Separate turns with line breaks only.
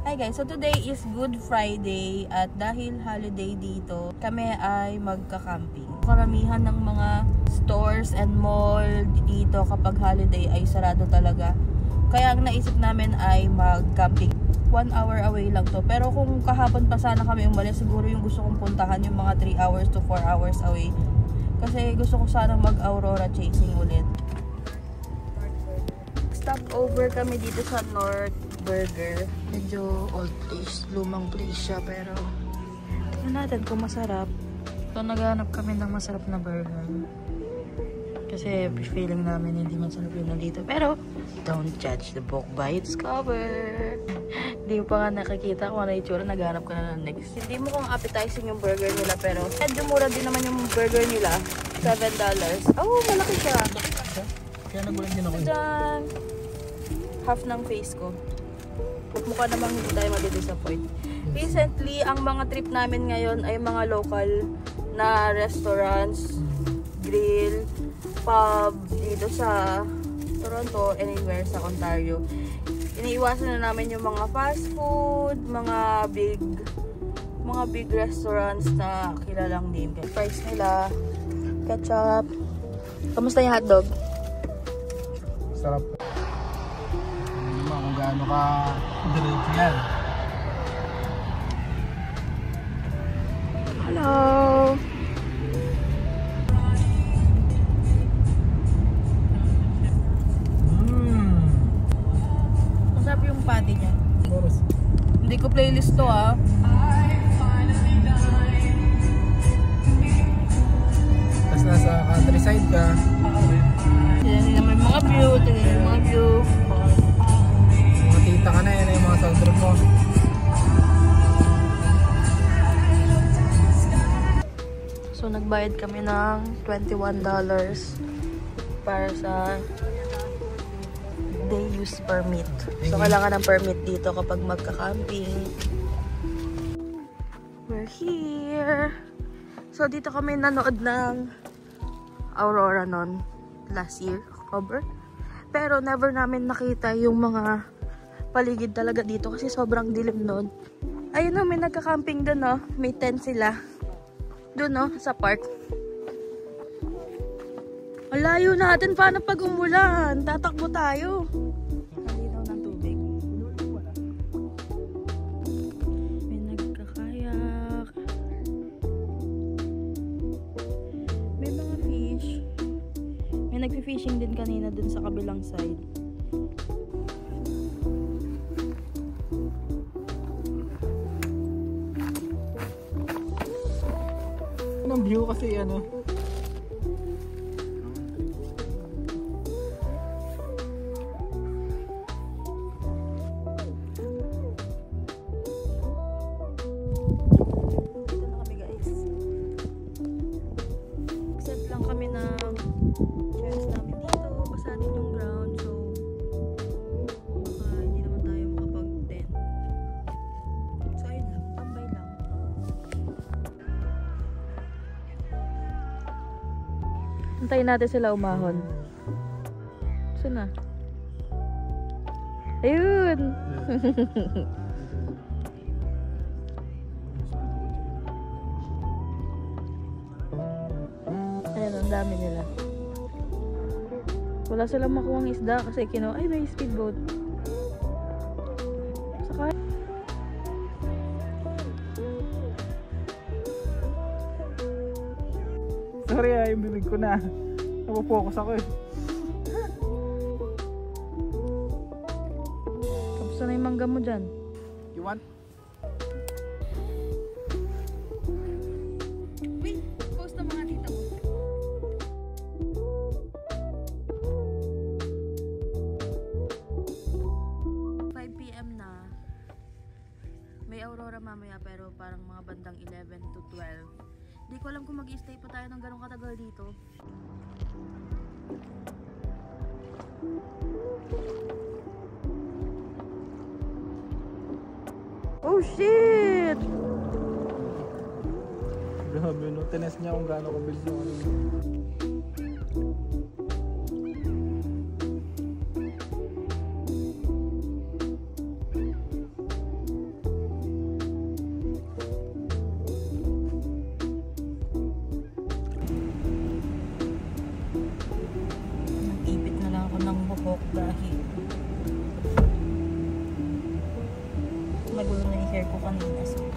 Hi guys, so today is Good Friday at dahil holiday dito, kami ay magka-camping. Karamihan ng mga stores and mall dito kapag holiday ay sarado talaga. Kaya ang naisip namin ay mag-camping. 1 hour away lang to. Pero kung kahapon pa sana kami umalis, siguro yung gusto kong puntahan yung mga 3 hours to 4 hours away. Kasi gusto ko sana mag-Aurora chasing ulit. Stop over kami dito sa North Burger. Medyo old place, lumang place siya, pero tingnan natin kung masarap. So naghanap kami ng masarap na burger. Kasi feeling namin hindi masarap yun nandito. Pero don't judge the book by its cover. Hindi mo pa nga nakikita kung ano yung itsura, naghanap ka na ng next. Hindi mo kung appetizing yung burger nila, pero medyo mura din naman yung burger nila. $7. Oh, malaki siya.
Kaya nagulat din ako.
Diyan. Half ng face ko. Mukha namang hindi tayo mag-disappoint. Recently, ang mga trip namin ngayon ay mga local na restaurants, grill, pub dito sa Toronto, anywhere sa Ontario. Iniiwasan na namin yung mga fast food, mga big restaurants na kilalang name. Price nila, ketchup. Kamusta yung hotdog?
Sarap. Hindi mo kung gaano ka diretso yan.
Hello! Masarap yung patty niya.
Boros.
Hindi ko playlist to ah.
Tapos nasa countryside ka.
Tignan naman yung mga view, tignan yung mga view.
Mga tita ka na yan, yung mga sound trip mo.
So nagbayad kami ng $21 para sa day use permit. So kailangan ng permit dito kapag magka-camping. We're here. So dito kami nanood ng Aurora noon last year, October. Pero never namin nakita yung mga paligid talaga dito kasi sobrang dilim noon. Ayun o, may nagka-camping doon o. May tent sila. Doon o, sa park. Ang layo natin. Paano pag umulan? Tatakbo tayo. Nalinaw ng tubig. May nagkakayak. May mga fish. May nagpi-fishing din kanina dun sa kabilang side.
Anong view kasi ano?
Antayin natin sila umahon. Saan na? Ayun! Ayan, ang dami nila. Wala silang makuhang isda kasi ay may speedboat. Saka
Sorry yung bibig ko na. Napopokus ako eh.
Kamusta na yung mangga mo dyan?
You want?
Wait, post na mga tita mo. PM na. May aurora mamaya pero parang mga bandang 11 to 12. Di ko alam kung mag-i-stay pa tayo ng ganong katagal dito. Oh shit!
Grabe no, tinest niya kung gaano kabilis yung ano.
ng buhok dahil magulo na yung hair ko kanina. So,